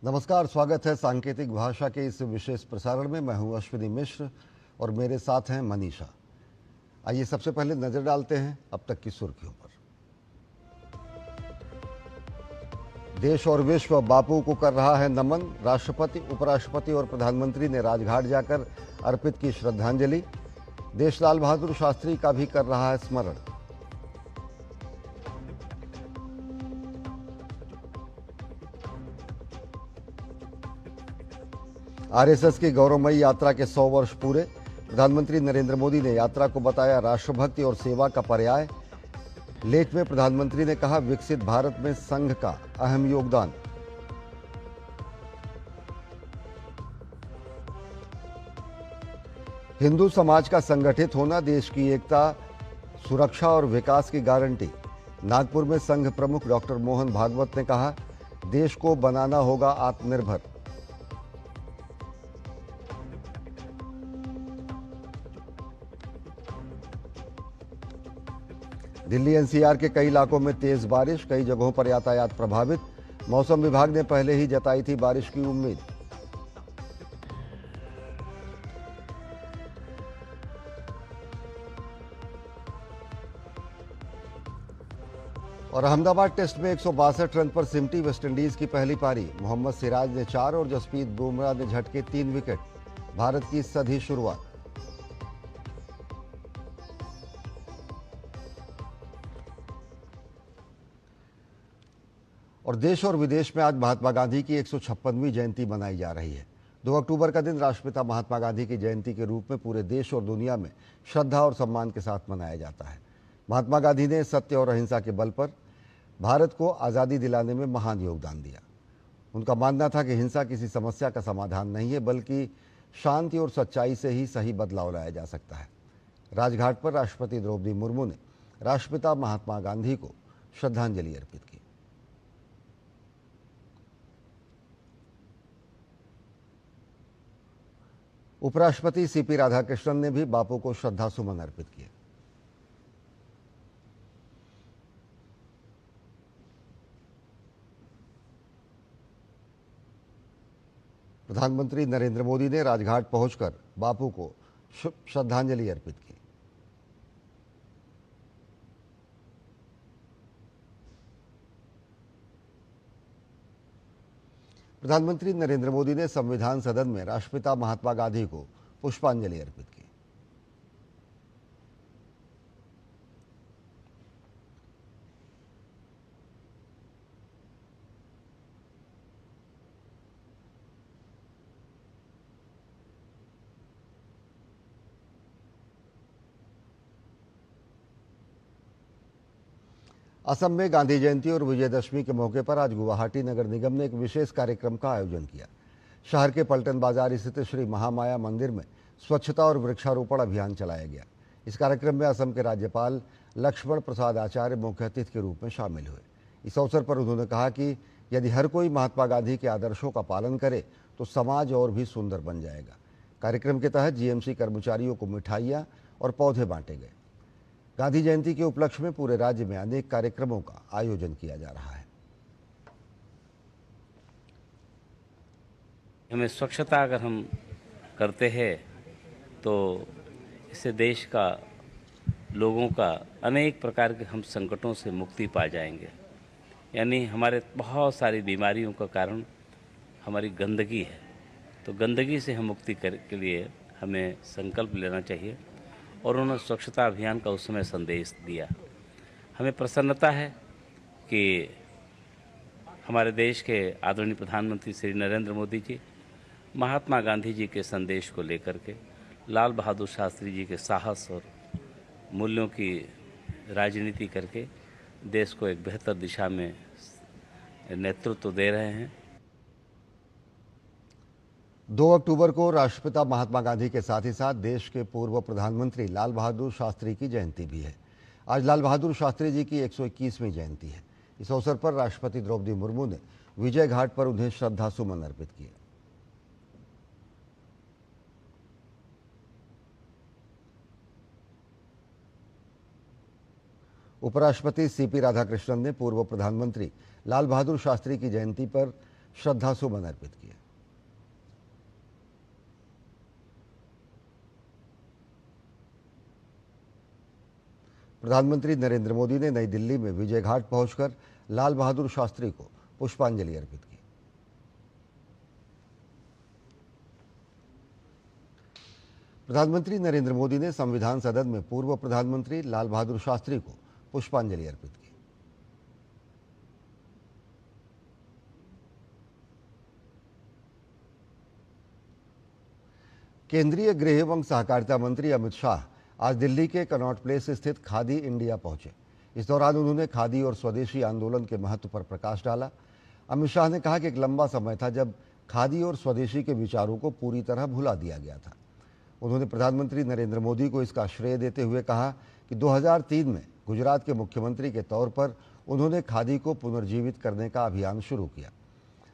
नमस्कार, स्वागत है सांकेतिक भाषा के इस विशेष प्रसारण में। मैं हूं अश्विनी मिश्र और मेरे साथ हैं मनीषा। आइए सबसे पहले नजर डालते हैं अब तक की सुर्खियों पर। देश और विश्व बापू को कर रहा है नमन। राष्ट्रपति, उपराष्ट्रपति और प्रधानमंत्री ने राजघाट जाकर अर्पित की श्रद्धांजलि। देश लाल बहादुर शास्त्री का भी कर रहा है स्मरण। आरएसएस की गौरवमयी यात्रा के 100 वर्ष पूरे। प्रधानमंत्री नरेंद्र मोदी ने यात्रा को बताया राष्ट्रभक्ति और सेवा का पर्याय। लेख में प्रधानमंत्री ने कहा, विकसित भारत में संघ का अहम योगदान। हिंदू समाज का संगठित होना देश की एकता, सुरक्षा और विकास की गारंटी। नागपुर में संघ प्रमुख डॉक्टर मोहन भागवत ने कहा, देश को बनाना होगा आत्मनिर्भर। दिल्ली एनसीआर के कई इलाकों में तेज बारिश, कई जगहों पर यातायात प्रभावित। मौसम विभाग ने पहले ही जताई थी बारिश की उम्मीद। और अहमदाबाद टेस्ट में 162 रन पर सिमटी वेस्टइंडीज की पहली पारी। मोहम्मद सिराज ने 4 और जसप्रीत बुमराह ने झटके 3 विकेट। भारत की सधी शुरुआत। और देश और विदेश में आज महात्मा गांधी की 156वीं जयंती मनाई जा रही है। 2 अक्टूबर का दिन राष्ट्रपिता महात्मा गांधी की जयंती के रूप में पूरे देश और दुनिया में श्रद्धा और सम्मान के साथ मनाया जाता है। महात्मा गांधी ने सत्य और अहिंसा के बल पर भारत को आज़ादी दिलाने में महान योगदान दिया। उनका मानना था कि हिंसा किसी समस्या का समाधान नहीं है, बल्कि शांति और सच्चाई से ही सही बदलाव लाया जा सकता है। राजघाट पर राष्ट्रपति द्रौपदी मुर्मू ने राष्ट्रपिता महात्मा गांधी को श्रद्धांजलि अर्पित की। उपराष्ट्रपति सीपी राधाकृष्णन ने भी बापू को श्रद्धासुमन अर्पित किए। प्रधानमंत्री नरेंद्र मोदी ने राजघाट पहुंचकर बापू को श्रद्धांजलि अर्पित की। प्रधानमंत्री नरेंद्र मोदी ने संविधान सदन में राष्ट्रपिता महात्मा गांधी को पुष्पांजलि अर्पित की। असम में गांधी जयंती और विजयदशमी के मौके पर आज गुवाहाटी नगर निगम ने एक विशेष कार्यक्रम का आयोजन किया। शहर के पलटन बाजार स्थित श्री महामाया मंदिर में स्वच्छता और वृक्षारोपण अभियान चलाया गया। इस कार्यक्रम में असम के राज्यपाल लक्ष्मण प्रसाद आचार्य मुख्य अतिथि के रूप में शामिल हुए। इस अवसर पर उन्होंने कहा कि यदि हर कोई महात्मा गांधी के आदर्शों का पालन करे तो समाज और भी सुंदर बन जाएगा। कार्यक्रम के तहत जीएमसी कर्मचारियों को मिठाइयाँ और पौधे बांटे गए। गांधी जयंती के उपलक्ष्य में पूरे राज्य में अनेक कार्यक्रमों का आयोजन किया जा रहा है। हमें स्वच्छता अगर हम करते हैं तो इससे देश का, लोगों का अनेक प्रकार के हम संकटों से मुक्ति पा जाएंगे। यानी हमारे बहुत सारी बीमारियों का कारण हमारी गंदगी है, तो गंदगी से हम मुक्ति के लिए हमें संकल्प लेना चाहिए। और उन्होंने स्वच्छता अभियान का उस समय संदेश दिया। हमें प्रसन्नता है कि हमारे देश के आदरणीय प्रधानमंत्री श्री नरेंद्र मोदी जी महात्मा गांधी जी के संदेश को लेकर के लाल बहादुर शास्त्री जी के साहस और मूल्यों की राजनीति करके देश को एक बेहतर दिशा में नेतृत्व दे रहे हैं। 2 अक्टूबर को राष्ट्रपिता महात्मा गांधी के साथ ही साथ देश के पूर्व प्रधानमंत्री लाल बहादुर शास्त्री की जयंती भी है। आज लाल बहादुर शास्त्री जी की 121वीं जयंती है। इस अवसर पर राष्ट्रपति द्रौपदी मुर्मू ने विजय घाट पर उन्हें श्रद्धासुमन अर्पित किए। उपराष्ट्रपति सीपी राधाकृष्णन ने पूर्व प्रधानमंत्री लाल बहादुर शास्त्री की जयंती पर श्रद्धासुमन अर्पित किए। प्रधानमंत्री नरेंद्र मोदी ने नई दिल्ली में विजय घाट पहुंचकर लाल बहादुर शास्त्री को पुष्पांजलि अर्पित की। प्रधानमंत्री नरेंद्र मोदी ने संविधान सदन में पूर्व प्रधानमंत्री लाल बहादुर शास्त्री को पुष्पांजलि अर्पित की। केंद्रीय गृह एवं सहकारिता मंत्री अमित शाह आज दिल्ली के कनॉट प्लेस स्थित खादी इंडिया पहुंचे। इस दौरान उन्होंने खादी और स्वदेशी आंदोलन के महत्व पर प्रकाश डाला। अमित शाह ने कहा कि एक लंबा समय था जब खादी और स्वदेशी के विचारों को पूरी तरह भुला दिया गया था। उन्होंने प्रधानमंत्री नरेंद्र मोदी को इसका श्रेय देते हुए कहा कि 2003 में गुजरात के मुख्यमंत्री के तौर पर उन्होंने खादी को पुनर्जीवित करने का अभियान शुरू किया।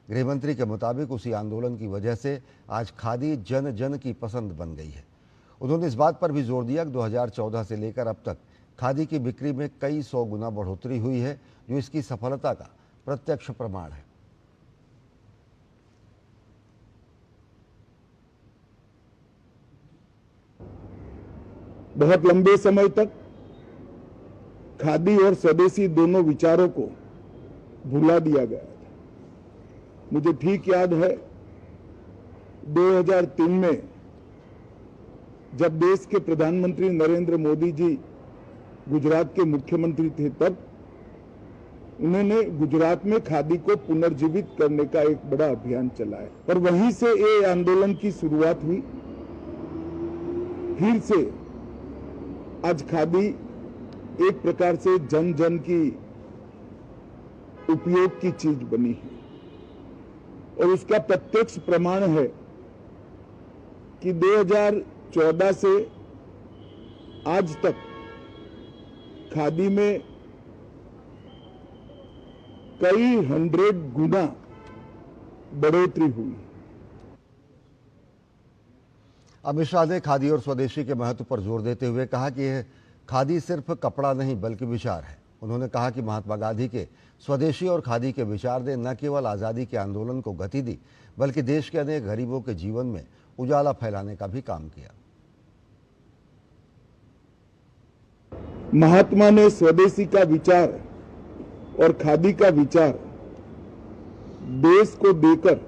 गृहमंत्री के मुताबिक उसी आंदोलन की वजह से आज खादी जन जन की पसंद बन गई है। उन्होंने इस बात पर भी जोर दिया कि 2014 से लेकर अब तक खादी की बिक्री में कई 100 गुना बढ़ोतरी हुई है, जो इसकी सफलता का प्रत्यक्ष प्रमाण है। बहुत लंबे समय तक खादी और स्वदेशी दोनों विचारों को भुला दिया गया था। मुझे ठीक याद है 2003 में जब देश के प्रधानमंत्री नरेंद्र मोदी जी गुजरात के मुख्यमंत्री थे, तब उन्होंने गुजरात में खादी को पुनर्जीवित करने का एक बड़ा अभियान चलाया और वहीं से ये आंदोलन की शुरुआत हुई। फिर से आज खादी एक प्रकार से जन जन की उपयोग की चीज बनी है और उसका प्रत्यक्ष प्रमाण है कि 2014 से आज तक खादी में कई 100 गुना बढ़ोतरी हुई। अमित शाह ने खादी और स्वदेशी के महत्व पर जोर देते हुए कहा कि यह खादी सिर्फ कपड़ा नहीं बल्कि विचार है। उन्होंने कहा कि महात्मा गांधी के स्वदेशी और खादी के विचार ने न केवल आज़ादी के आंदोलन को गति दी, बल्कि देश के अनेक गरीबों के जीवन में उजाला फैलाने का भी काम किया। महात्मा ने स्वदेशी का विचार और खादी का विचार देश को देकर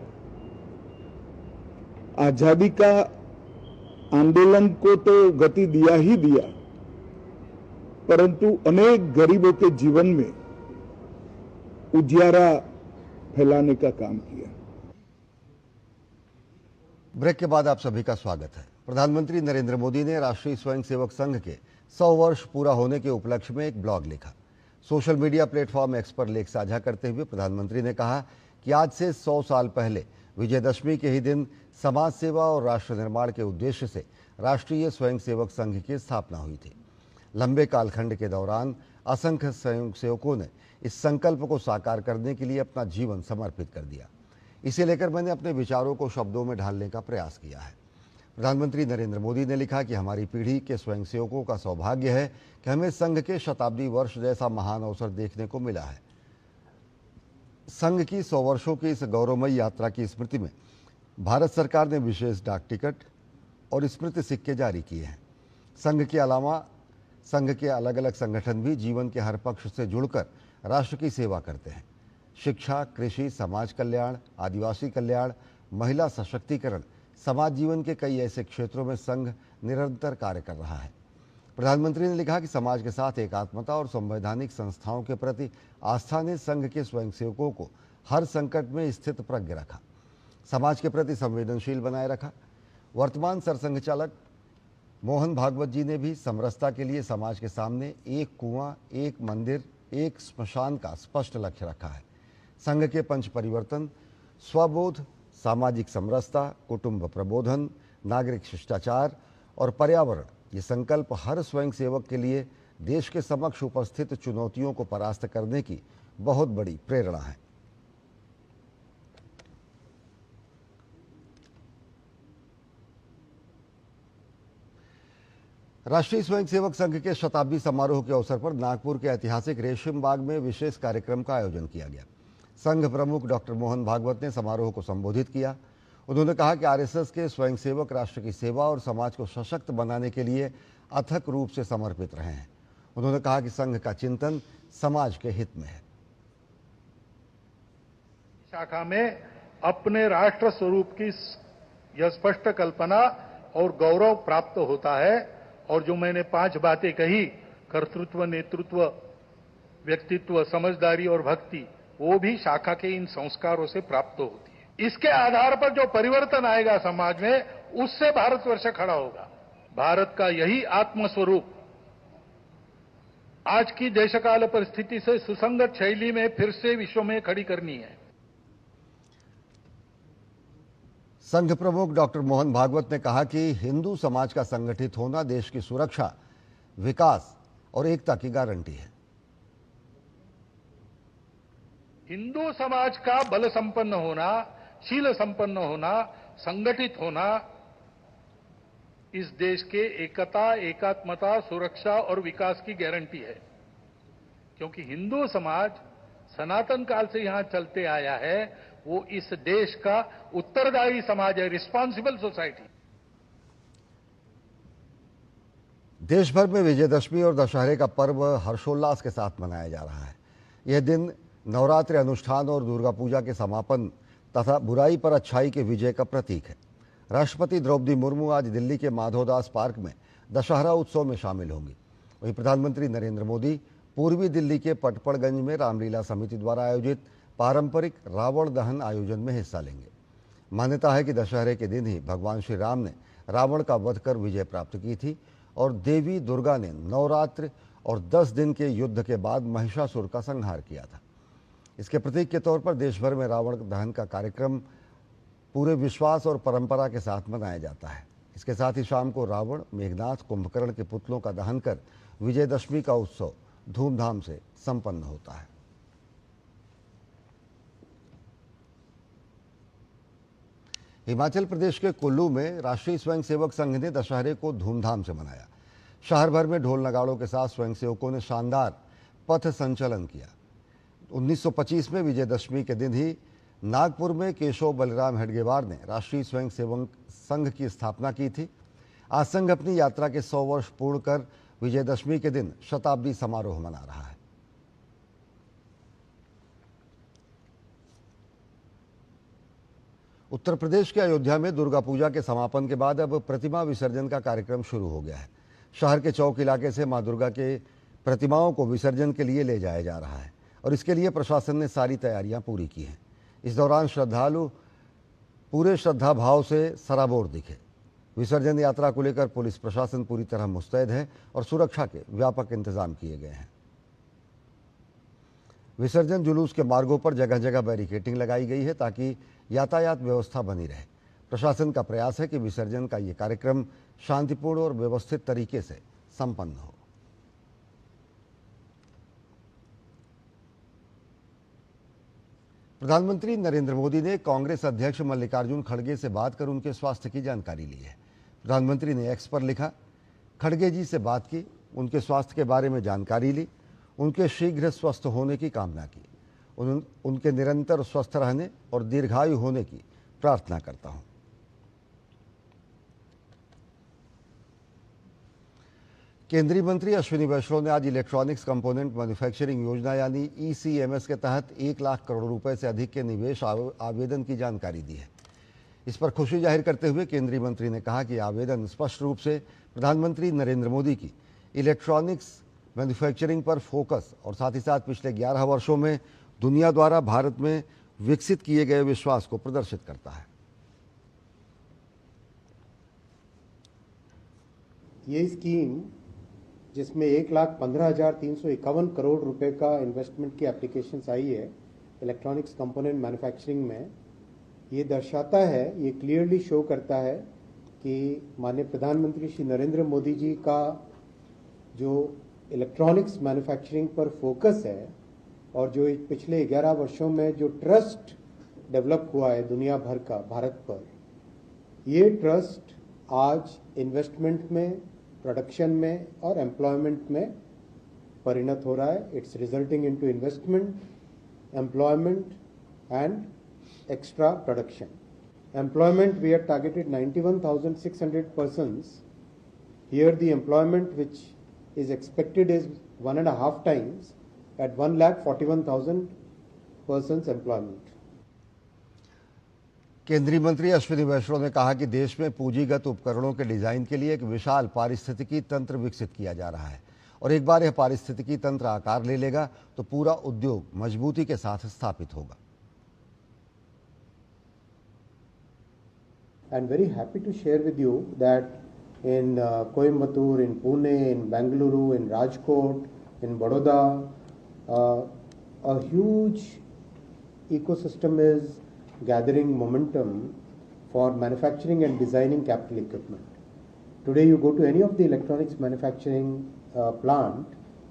आजादी का आंदोलन को तो गति दिया ही दिया, परंतु अनेक गरीबों के जीवन में उजियारा फैलाने का काम किया। ब्रेक के बाद आप सभी का स्वागत है। प्रधानमंत्री नरेंद्र मोदी ने राष्ट्रीय स्वयंसेवक संघ के 100 वर्ष पूरा होने के उपलक्ष्य में एक ब्लॉग लिखा। सोशल मीडिया प्लेटफॉर्म एक्स पर लेख साझा करते हुए प्रधानमंत्री ने कहा कि आज से 100 साल पहले विजयदशमी के ही दिन समाज सेवा और राष्ट्र निर्माण के उद्देश्य से राष्ट्रीय स्वयंसेवक संघ की स्थापना हुई थी। लंबे कालखंड के दौरान असंख्य स्वयंसेवकों ने इस संकल्प को साकार करने के लिए अपना जीवन समर्पित कर दिया। इसे लेकर मैंने अपने विचारों को शब्दों में ढालने का प्रयास किया है। प्रधानमंत्री नरेंद्र मोदी ने लिखा कि हमारी पीढ़ी के स्वयंसेवकों का सौभाग्य है कि हमें संघ के शताब्दी वर्ष जैसा महान अवसर देखने को मिला है। संघ की 100 वर्षों की इस गौरवमयी यात्रा की स्मृति में भारत सरकार ने विशेष डाक टिकट और स्मृति सिक्के जारी किए हैं। संघ के अलावा संघ के अलग अलग संगठन भी जीवन के हर पक्ष से जुड़कर राष्ट्र की सेवा करते हैं। शिक्षा, कृषि, समाज कल्याण, आदिवासी कल्याण, महिला सशक्तिकरण, समाज जीवन के कई ऐसे क्षेत्रों में संघ निरंतर कार्य कर रहा है। प्रधानमंत्री ने लिखा कि समाज के साथ एकात्मता और संवैधानिक संस्थाओं के प्रति आस्था ने संघ के स्वयंसेवकों को हर संकट में स्थित प्रज्ञ रखा, समाज के प्रति संवेदनशील बनाए रखा। वर्तमान सरसंघ चालक मोहन भागवत जी ने भी समरसता के लिए समाज के सामने एक कुआं, एक मंदिर, एक स्मशान का स्पष्ट लक्ष्य रखा है। संघ के पंच परिवर्तन, स्वबोध, सामाजिक समरसता, कुटुंब प्रबोधन, नागरिक शिष्टाचार और पर्यावरण, ये संकल्प हर स्वयंसेवक के लिए देश के समक्ष उपस्थित चुनौतियों को परास्त करने की बहुत बड़ी प्रेरणा है। राष्ट्रीय स्वयंसेवक संघ के शताब्दी समारोह के अवसर पर नागपुर के ऐतिहासिक रेशिम बाग में विशेष कार्यक्रम का आयोजन किया गया। संघ प्रमुख डॉक्टर मोहन भागवत ने समारोह को संबोधित किया। उन्होंने कहा कि आरएसएस के स्वयंसेवक राष्ट्र की सेवा और समाज को सशक्त बनाने के लिए अथक रूप से समर्पित रहे हैं। उन्होंने कहा कि संघ का चिंतन समाज के हित में है। शाखा में अपने राष्ट्र स्वरूप की यह स्पष्ट कल्पना और गौरव प्राप्त होता है। और जो मैंने 5 बातें कही, कर्तृत्व, नेतृत्व, व्यक्तित्व, समझदारी और भक्ति, वो भी शाखा के इन संस्कारों से प्राप्त होती है। इसके आधार पर जो परिवर्तन आएगा समाज में, उससे भारतवर्ष खड़ा होगा। भारत का यही आत्मस्वरूप आज की देशकाल परिस्थिति से सुसंगत शैली में फिर से विश्व में खड़ी करनी है। संघ प्रमुख डॉक्टर मोहन भागवत ने कहा कि हिंदू समाज का संगठित होना देश की सुरक्षा, विकास और एकता की गारंटी है। हिंदू समाज का बल संपन्न होना, शील संपन्न होना, संगठित होना इस देश के एकता, एकात्मता, सुरक्षा और विकास की गारंटी है। क्योंकि हिंदू समाज सनातन काल से यहां चलते आया है, वो इस देश का उत्तरदायी समाज है, रिस्पॉन्सिबल सोसाइटी। देश भर में विजयदशमी और दशहरे का पर्व हर्षोल्लास के साथ मनाया जा रहा है। यह दिन नवरात्रि अनुष्ठान और दुर्गा पूजा के समापन तथा बुराई पर अच्छाई के विजय का प्रतीक है। राष्ट्रपति द्रौपदी मुर्मू आज दिल्ली के माधवदास पार्क में दशहरा उत्सव में शामिल होंगी। वहीं प्रधानमंत्री नरेंद्र मोदी पूर्वी दिल्ली के पटपड़गंज में रामलीला समिति द्वारा आयोजित पारंपरिक रावण दहन आयोजन में हिस्सा लेंगे। मान्यता है कि दशहरे के दिन ही भगवान श्री राम ने रावण का वध कर विजय प्राप्त की थी और देवी दुर्गा ने नवरात्र और 10 दिन के युद्ध के बाद महिषासुर का संहार किया था। इसके प्रतीक के तौर पर देश भर में रावण दहन का कार्यक्रम पूरे विश्वास और परंपरा के साथ मनाया जाता है। इसके साथ ही शाम को रावण, मेघनाथ, कुंभकर्ण के पुतलों का दहन कर विजयदशमी का उत्सव धूमधाम से संपन्न होता है। हिमाचल प्रदेश के कुल्लू में राष्ट्रीय स्वयंसेवक संघ ने दशहरे को धूमधाम से मनाया। शहर भर में ढोल नगाड़ों के साथ स्वयंसेवकों ने शानदार पथ संचलन किया। 1925 में विजयदशमी के दिन ही नागपुर में केशव बलराम हेडगेवार ने राष्ट्रीय स्वयंसेवक संघ की स्थापना की थी। आज संघ अपनी यात्रा के 100 वर्ष पूर्ण कर विजयदशमी के दिन शताब्दी समारोह मना रहा है। उत्तर प्रदेश के अयोध्या में दुर्गा पूजा के समापन के बाद अब प्रतिमा विसर्जन का कार्यक्रम शुरू हो गया है। शहर के चौक इलाके से मां दुर्गा के प्रतिमाओं को विसर्जन के लिए ले जाया जा रहा है और इसके लिए प्रशासन ने सारी तैयारियां पूरी की हैं। इस दौरान श्रद्धालु पूरे श्रद्धा भाव से सराबोर दिखे। विसर्जन यात्रा को लेकर पुलिस प्रशासन पूरी तरह मुस्तैद है और सुरक्षा के व्यापक इंतजाम किए गए हैं। विसर्जन जुलूस के मार्गों पर जगह जगह बैरिकेडिंग लगाई गई है ताकि यातायात व्यवस्था बनी रहे। प्रशासन का प्रयास है कि विसर्जन का ये कार्यक्रम शांतिपूर्ण और व्यवस्थित तरीके से संपन्न हो। प्रधानमंत्री नरेंद्र मोदी ने कांग्रेस अध्यक्ष मल्लिकार्जुन खड़गे से बात कर उनके स्वास्थ्य की जानकारी ली है। प्रधानमंत्री ने एक्स पर लिखा, खड़गे जी से बात की, उनके स्वास्थ्य के बारे में जानकारी ली, उनके शीघ्र स्वस्थ होने की कामना की। उनके निरंतर स्वस्थ रहने और दीर्घायु होने की प्रार्थना करता हूं। केंद्रीय मंत्री अश्विनी वैष्णव ने आज इलेक्ट्रॉनिक्स कंपोनेंट मैन्युफैक्चरिंग योजना यानी ECMS के तहत 1 लाख करोड़ रुपए से अधिक के निवेश आवेदन की जानकारी दी है। इस पर खुशी जाहिर करते हुए केंद्रीय मंत्री ने कहा कि आवेदन स्पष्ट रूप से प्रधानमंत्री नरेंद्र मोदी की इलेक्ट्रॉनिक्स मैन्युफैक्चरिंग पर फोकस और साथ ही साथ पिछले 11 वर्षों में दुनिया द्वारा भारत में विकसित किए गए विश्वास को प्रदर्शित करता है। ये स्कीम जिसमें 1,15,351 करोड़ रुपए का इन्वेस्टमेंट की एप्लीकेशंस आई है इलेक्ट्रॉनिक्स कंपोनेंट मैन्युफैक्चरिंग में, ये दर्शाता है, ये क्लियरली शो करता है कि माननीय प्रधानमंत्री श्री नरेंद्र मोदी जी का जो इलेक्ट्रॉनिक्स मैन्युफैक्चरिंग पर फोकस है और जो पिछले 11 वर्षों में जो ट्रस्ट डेवलप हुआ है दुनिया भर का भारत पर, ये ट्रस्ट आज इन्वेस्टमेंट में, प्रोडक्शन में और एम्प्लॉयमेंट में परिणत हो रहा है। It's resulting into investment, employment and extra production. Employment, we had targeted 91,600 persons. Here the employment which is expected is 1.5 times at 1,41,000 persons employment. केंद्रीय मंत्री अश्विनी वैष्णव ने कहा कि देश में पूंजीगत उपकरणों के डिजाइन के लिए एक विशाल पारिस्थितिकी तंत्र विकसित किया जा रहा है और एक बार यह पारिस्थितिकी तंत्र आकार ले लेगा तो पूरा उद्योग मजबूती के साथ स्थापित होगा। I'm very happy to share with you that in Coimbatore, in Pune, in Bengaluru, in Rajkot, in Baroda, a huge ecosystem is gathering momentum for manufacturing and designing capital equipment. Today you go to any of the electronics manufacturing plant,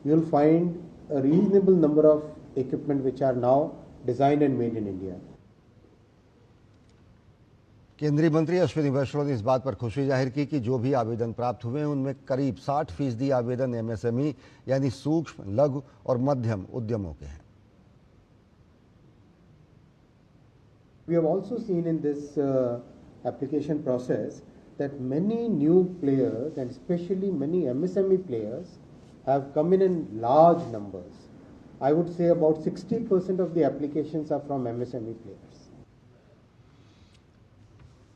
you will find a reasonable number of equipment which are now designed and made in India. केंद्रीय मंत्री अश्विनी वैष्णव ने इस बात पर खुशी जाहिर की कि जो भी आवेदन प्राप्त हुए हैं उनमें करीब 60% आवेदन एमएसएमई यानी सूक्ष्म, लघु और मध्यम उद्यमों के हैं। We have also seen in this application process that many new players and especially many MSME players have come in large numbers. I would say about 60% of the applications are from MSME players.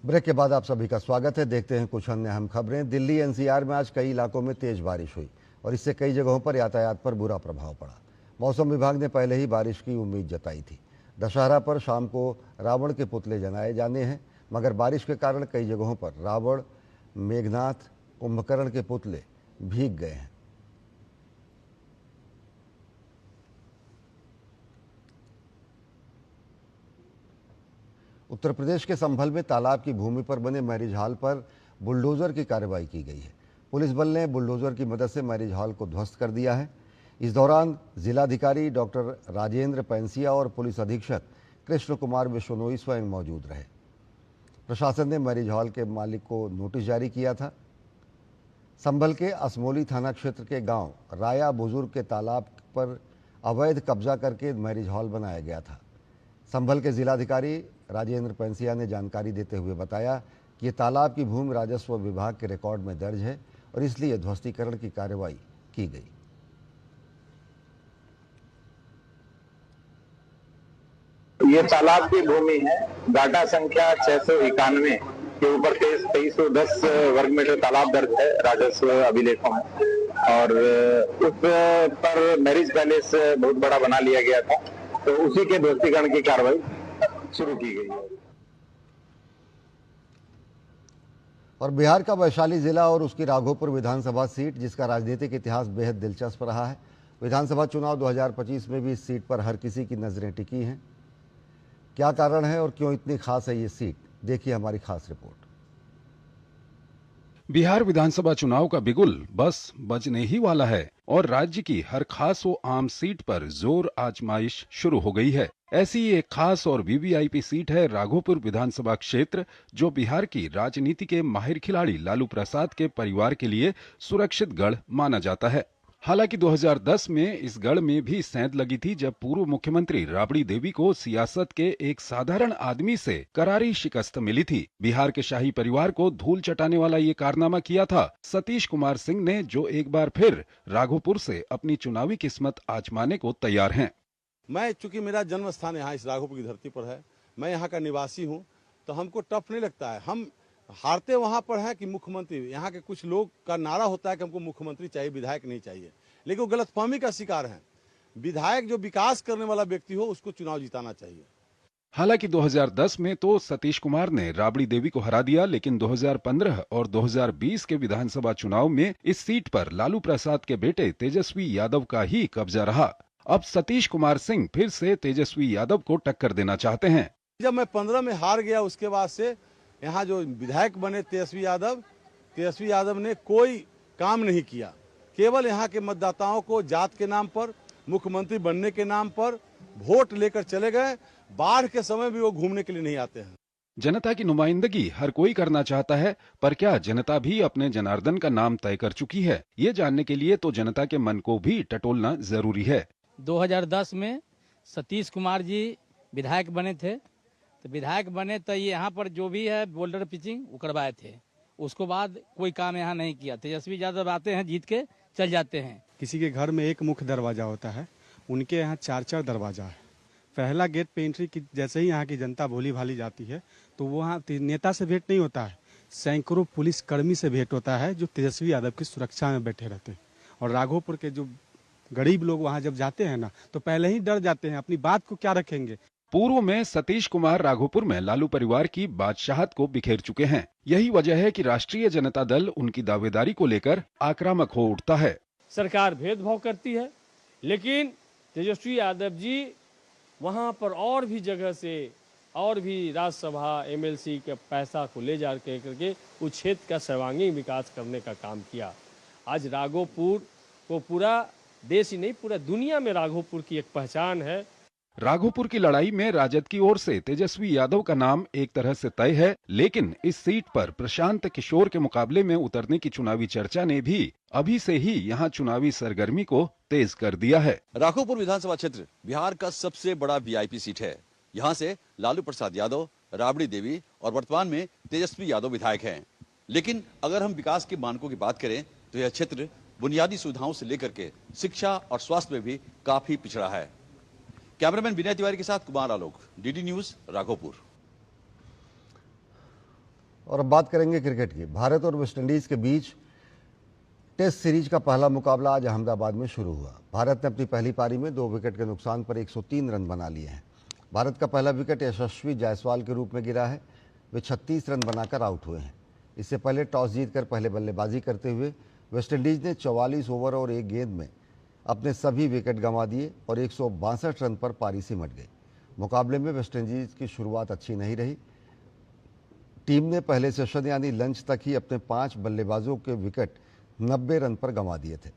Break के बाद आप सभी का स्वागत है। देखते हैं कुछ अन्य अहम खबरें। दिल्ली एनसीआर में आज कई इलाकों में तेज बारिश हुई और इससे कई जगहों पर यातायात पर बुरा प्रभाव पड़ा। मौसम विभाग ने पहले ही बारिश की उम्मीद जताई थी। दशहरा पर शाम को रावण के पुतले जलाए जाने हैं, मगर बारिश के कारण कई जगहों पर रावण, मेघनाथ, कुंभकर्ण के पुतले भीग गए हैं। उत्तर प्रदेश के संभल में तालाब की भूमि पर बने मैरिज हॉल पर बुलडोजर की कार्रवाई की गई है। पुलिस बल ने बुलडोजर की मदद से मैरिज हॉल को ध्वस्त कर दिया है। इस दौरान जिलाधिकारी डॉक्टर राजेंद्र पैंसिया और पुलिस अधीक्षक कृष्ण कुमार बिश्नोई स्वयं मौजूद रहे। प्रशासन ने मैरिज हॉल के मालिक को नोटिस जारी किया था। संभल के असमोली थाना क्षेत्र के गांव राया बुजुर्ग के तालाब पर अवैध कब्जा करके मैरिज हॉल बनाया गया था। संभल के जिलाधिकारी राजेंद्र पैंसिया ने जानकारी देते हुए बताया कि ये तालाब की भूमि राजस्व विभाग के रिकॉर्ड में दर्ज है और इसलिए ध्वस्तीकरण की कार्रवाई की गई। ये तालाब की भूमि है। डाटा संख्या 691 के ऊपर 2310 वर्ग मीटर तालाब दर्ज है राजस्व अभिलेखों में और उस पर मैरिज पैलेस बहुत बड़ा बना लिया गया था, तो उसी के ध्वस्तीकरण की कार्रवाई शुरू की गई है। और बिहार का वैशाली जिला और उसकी राघोपुर विधानसभा सीट, जिसका राजनीतिक इतिहास बेहद दिलचस्प रहा है। विधानसभा चुनाव 2025 में भी इस सीट पर हर किसी की नजरें टिकी हैं। क्या कारण है और क्यों इतनी खास है ये सीट, देखिए हमारी खास रिपोर्ट। बिहार विधानसभा चुनाव का बिगुल बस बजने ही वाला है और राज्य की हर खास व आम सीट पर जोर आजमाइश शुरू हो गई है। ऐसी एक खास और वीवीआईपी सीट है राघोपुर विधानसभा क्षेत्र, जो बिहार की राजनीति के माहिर खिलाड़ी लालू प्रसाद के परिवार के लिए सुरक्षित गढ़ माना जाता है। हालांकि 2010 में इस गढ़ में भी सेंध लगी थी, जब पूर्व मुख्यमंत्री राबड़ी देवी को सियासत के एक साधारण आदमी से करारी शिकस्त मिली थी। बिहार के शाही परिवार को धूल चटाने वाला ये कारनामा किया था सतीश कुमार सिंह ने, जो एक बार फिर राघोपुर से अपनी चुनावी किस्मत आजमाने को तैयार हैं। मैं, चूंकि मेरा जन्म स्थान यहाँ इस राघोपुर की धरती पर है, मैं यहाँ का निवासी हूँ, तो हमको टफ नहीं लगता है। हम हारते वहाँ पर है कि मुख्यमंत्री, यहाँ के कुछ लोग का नारा होता है कि हमको मुख्यमंत्री चाहिए, विधायक नहीं चाहिए, लेकिन वो गलतफहमी का शिकार है। विधायक जो विकास करने वाला व्यक्ति हो उसको चुनाव जिताना चाहिए। हालांकि 2010 में तो सतीश कुमार ने राबड़ी देवी को हरा दिया, लेकिन 2015 और 2020 के विधानसभा चुनाव में इस सीट पर लालू प्रसाद के बेटे तेजस्वी यादव का ही कब्जा रहा। अब सतीश कुमार सिंह फिर से तेजस्वी यादव को टक्कर देना चाहते हैं। जब मैं 15 में हार गया, उसके बाद से यहाँ जो विधायक बने तेजस्वी यादव ने कोई काम नहीं किया। केवल यहाँ के मतदाताओं को जात के नाम पर, मुख्यमंत्री बनने के नाम पर वोट लेकर चले गए। बाढ़ के समय भी वो घूमने के लिए नहीं आते हैं। जनता की नुमाइंदगी हर कोई करना चाहता है, पर क्या जनता भी अपने जनार्दन का नाम तय कर चुकी है? ये जानने के लिए तो जनता के मन को भी टटोलना जरूरी है। 2010 में सतीश कुमार जी विधायक बने थे, तो विधायक बने तो ये यहाँ पर जो भी है बोल्डर पिचिंग वो करवाए थे, उसको बाद कोई काम यहाँ नहीं किया। तेजस्वी यादव आते हैं, जीत के चल जाते हैं। किसी के घर में एक मुख्य दरवाजा होता है, उनके यहाँ 4-4 दरवाजा है। पहला गेट पे एंट्री की जैसे ही यहाँ की जनता भोली भाली जाती है तो वहाँ नेता से भेंट नहीं होता है, सैकड़ों पुलिस कर्मी से भेंट होता है जो तेजस्वी यादव की सुरक्षा में बैठे रहते हैं। और राघोपुर के जो गरीब लोग वहाँ जब जाते हैं ना तो पहले ही डर जाते हैं, अपनी बात को क्या रखेंगे। पूर्व में सतीश कुमार राघोपुर में लालू परिवार की बादशाहत को बिखेर चुके हैं। यही वजह है कि राष्ट्रीय जनता दल उनकी दावेदारी को लेकर आक्रामक हो उठता है। सरकार भेदभाव करती है, लेकिन तेजस्वी यादव जी वहां पर और भी जगह से और भी राज्यसभा एमएलसी के पैसा को ले जा करके उस क्षेत्र का सर्वांगीण विकास करने का काम किया। आज राघोपुर को पूरा देश ही नहीं, पूरा दुनिया में राघोपुर की एक पहचान है। राघोपुर की लड़ाई में राजद की ओर से तेजस्वी यादव का नाम एक तरह से तय है, लेकिन इस सीट पर प्रशांत किशोर के मुकाबले में उतरने की चुनावी चर्चा ने भी अभी से ही यहां चुनावी सरगर्मी को तेज कर दिया है। राघोपुर विधानसभा क्षेत्र बिहार का सबसे बड़ा वीआईपी सीट है। यहां से लालू प्रसाद यादव, राबड़ी देवी और वर्तमान में तेजस्वी यादव विधायक हैं। लेकिन अगर हम विकास के मानकों की बात करें तो यह क्षेत्र बुनियादी सुविधाओं से लेकर के शिक्षा और स्वास्थ्य में भी काफी पिछड़ा है। कैमरामैन विनय तिवारी के साथ कुमार आलोक, डीडी न्यूज, राघोपुर। और अब बात करेंगे क्रिकेट की। भारत और वेस्टइंडीज के बीच टेस्ट सीरीज का पहला मुकाबला आज अहमदाबाद में शुरू हुआ। भारत ने अपनी पहली पारी में 2 विकेट के नुकसान पर 103 रन बना लिए हैं। भारत का पहला विकेट यशस्वी जायसवाल के रूप में गिरा है। वे 36 रन बनाकर आउट हुए हैं। इससे पहले टॉस जीतकर पहले बल्लेबाजी करते हुए वेस्टइंडीज ने 44 ओवर और 1 गेंद में अपने सभी विकेट गंवा दिए और 162 रन पर पारी सिमट गई। मुकाबले में वेस्टइंडीज की शुरुआत अच्छी नहीं रही। टीम ने पहले सेशन यानी लंच तक ही अपने 5 बल्लेबाजों के विकेट 90 रन पर गंवा दिए थे।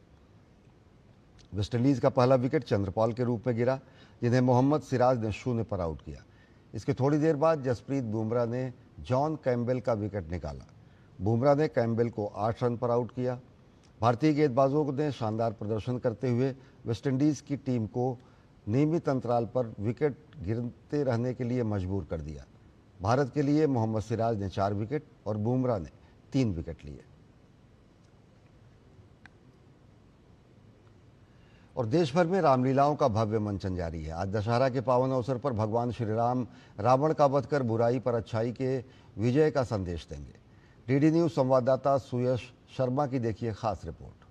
वेस्टइंडीज का पहला विकेट चंद्रपाल के रूप में गिरा, जिन्हें मोहम्मद सिराज ने 0 पर आउट किया। इसके थोड़ी देर बाद जसप्रीत बुमराह ने जॉन कैम्बेल का विकेट निकाला। बुमराह ने कैम्बेल को 8 रन पर आउट किया। भारतीय गेंदबाजों ने शानदार प्रदर्शन करते हुए वेस्टइंडीज की टीम को नियमित अंतराल पर विकेट गिरते रहने के लिए मजबूर कर दिया। भारत के लिए मोहम्मद सिराज ने 4 विकेट और बुमराह ने 3 विकेट लिए। और देश भर में रामलीलाओं का भव्य मंचन जारी है। आज दशहरा के पावन अवसर पर भगवान श्री राम रावण का वध कर बुराई पर अच्छाई के विजय का संदेश देंगे। डीडी न्यूज संवाददाता सुयश शर्मा की देखिए खास रिपोर्ट।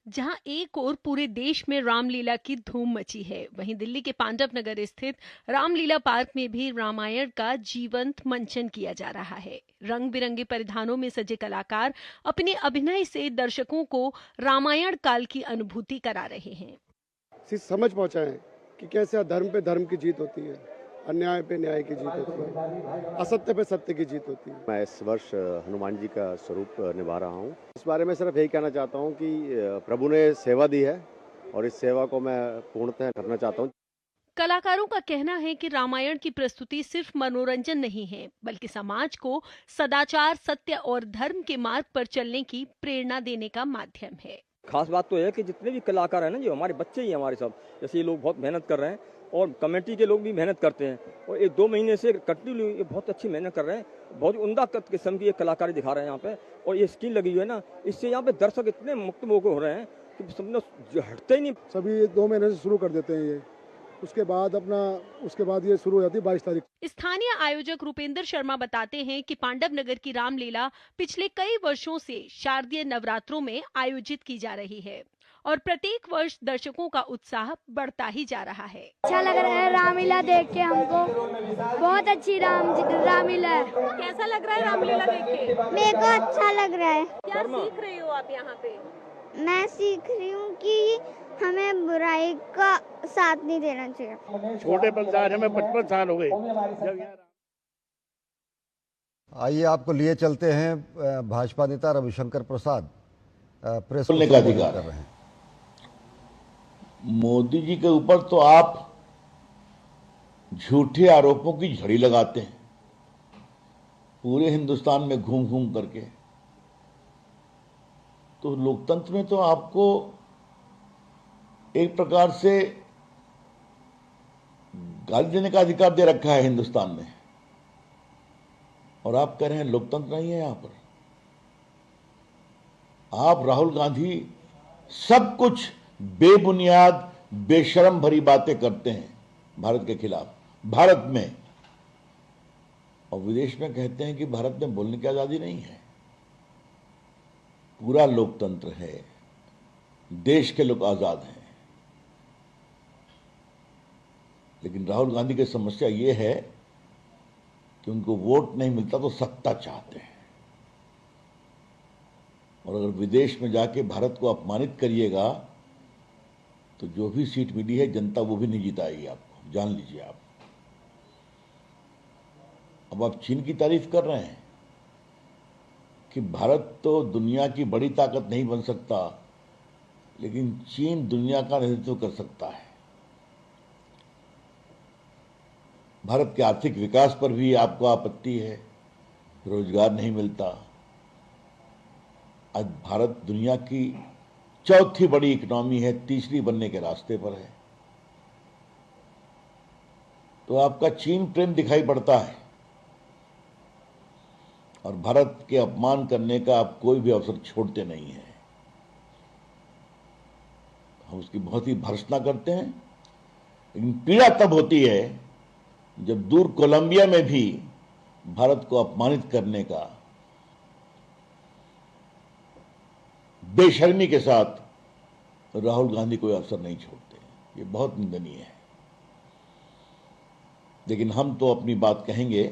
जहां एक ओर पूरे देश में रामलीला की धूम मची है, वहीं दिल्ली के पांडव नगर स्थित रामलीला पार्क में भी रामायण का जीवंत मंचन किया जा रहा है। रंग बिरंगे परिधानों में सजे कलाकार अपने अभिनय से दर्शकों को रामायण काल की अनुभूति करा रहे हैं। समझ पहुंचाएं कि कैसे अधर्म पे धर्म की जीत होती है, अन्याय पे न्याय की जीत होती है, असत्य पे सत्य की जीत होती है। मैं इस वर्ष हनुमान जी का स्वरूप निभा रहा हूँ। इस बारे में सिर्फ यही कहना चाहता हूँ कि प्रभु ने सेवा दी है और इस सेवा को मैं पूर्णतः करना चाहता हूँ। कलाकारों का कहना है कि रामायण की प्रस्तुति सिर्फ मनोरंजन नहीं है, बल्कि समाज को सदाचार, सत्य और धर्म के मार्ग पर चलने की प्रेरणा देने का माध्यम है। खास बात तो है कि जितने भी कलाकार हैं ना, जो हमारे बच्चे ही हमारे सब, जैसे ये लोग बहुत मेहनत कर रहे हैं और कमेटी के लोग भी मेहनत करते हैं और 1-2 महीने से कंटिन्यू ये बहुत अच्छी मेहनत कर रहे हैं। बहुत उम्दा किस्म की ये कलाकारी दिखा रहे हैं यहाँ पे। और ये स्क्रीन लगी हुई है ना, इससे यहाँ पे दर्शक इतने मुक्त मोके हो रहे हैं कि समझो हटते ही नहीं। सभी 2 महीने से शुरू कर देते हैं ये, उसके बाद ये शुरू हो जाती है 22 तारीख। स्थानीय आयोजक रूपेंद्र शर्मा बताते हैं कि पांडव नगर की रामलीला पिछले कई वर्षों से शारदीय नवरात्रों में आयोजित की जा रही है और प्रत्येक वर्ष दर्शकों का उत्साह बढ़ता ही जा रहा है। अच्छा लग रहा है रामलीला देख के, हमको बहुत अच्छी रामलीला है। कैसा लग रहा है रामलीला देख के? मेरे को अच्छा लग रहा है। क्या सीख रही हो आप यहाँ पे? मैं सीख रही हूँ कि हमें बुराई का साथ नहीं देना चाहिए। छोटे पंचायत हमें 55 साल हो गए। आइए आपको लिए चलते हैं भाजपा नेता रविशंकर प्रसाद प्रेस का अधिकार कर रहे हैं। मोदी जी के ऊपर तो आप झूठे आरोपों की झड़ी लगाते हैं पूरे हिंदुस्तान में घूम घूम करके। तो लोकतंत्र में तो आपको एक प्रकार से गाली देने का अधिकार दे रखा है हिंदुस्तान में, और आप कह रहे हैं लोकतंत्र नहीं है यहां पर। आप राहुल गांधी सब कुछ बेबुनियाद बेशरम भरी बातें करते हैं भारत के खिलाफ, भारत में, और विदेश में कहते हैं कि भारत में बोलने की आजादी नहीं है। पूरा लोकतंत्र है, देश के लोग आजाद हैं। लेकिन राहुल गांधी की समस्या ये है कि उनको वोट नहीं मिलता तो सत्ता चाहते हैं, और अगर विदेश में जाके भारत को अपमानित करिएगा तो जो भी सीट मिली है जनता वो भी नहीं जिताएगी आपको, जान लीजिए आप। अब आप चीन की तारीफ कर रहे हैं कि भारत तो दुनिया की बड़ी ताकत नहीं बन सकता, लेकिन चीन दुनिया का नेतृत्व कर सकता है। भारत के आर्थिक विकास पर भी आपको आपत्ति है, रोजगार नहीं मिलता। आज भारत दुनिया की चौथी बड़ी इकोनॉमी है, तीसरी बनने के रास्ते पर है। तो आपका चीन प्रेम दिखाई पड़ता है, और भारत के अपमान करने का आप कोई भी अवसर छोड़ते नहीं हैं। हम उसकी बहुत ही भर्त्सना करते हैं, लेकिन पीड़ा तब होती है जब दूर कोलंबिया में भी भारत को अपमानित करने का बेशर्मी के साथ राहुल गांधी कोई अवसर नहीं छोड़ते। ये बहुत निंदनीय है। लेकिन हम तो अपनी बात कहेंगे।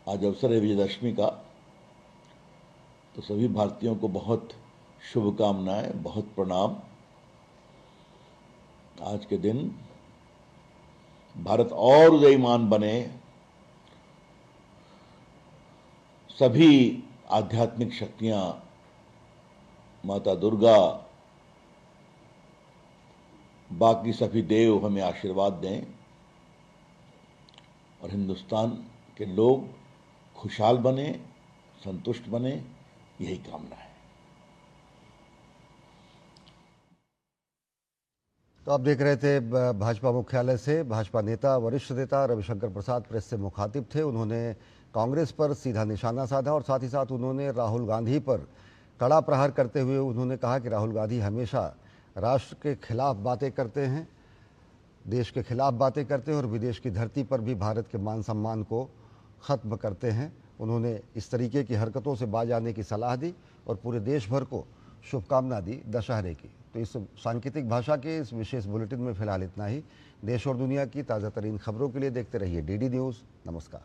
आज अवसर है विजयदशमी का, तो सभी भारतीयों को बहुत शुभकामनाएं, बहुत प्रणाम। आज के दिन भारत और उदयमान बने, सभी आध्यात्मिक शक्तियां, माता दुर्गा, बाकी सभी देव हमें आशीर्वाद दें, और हिंदुस्तान के लोग खुशहाल बने, संतुष्ट बने, यही कामना है। तो आप देख रहे थे भाजपा मुख्यालय से भाजपा नेता, वरिष्ठ नेता रविशंकर प्रसाद प्रेस से मुखातिब थे। उन्होंने कांग्रेस पर सीधा निशाना साधा, और साथ ही साथ उन्होंने राहुल गांधी पर कड़ा प्रहार करते हुए उन्होंने कहा कि राहुल गांधी हमेशा राष्ट्र के खिलाफ बातें करते हैं, देश के खिलाफ बातें करते हैं, और विदेश की धरती पर भी भारत के मान सम्मान को ख़त्म करते हैं। उन्होंने इस तरीके की हरकतों से बाज आने की सलाह दी और पूरे देश भर को शुभकामना दी दशहरे की। तो इस सांकेतिक भाषा के इस विशेष बुलेटिन में फिलहाल इतना ही। देश और दुनिया की ताज़ा तरीन खबरों के लिए देखते रहिए DD न्यूज़। नमस्कार।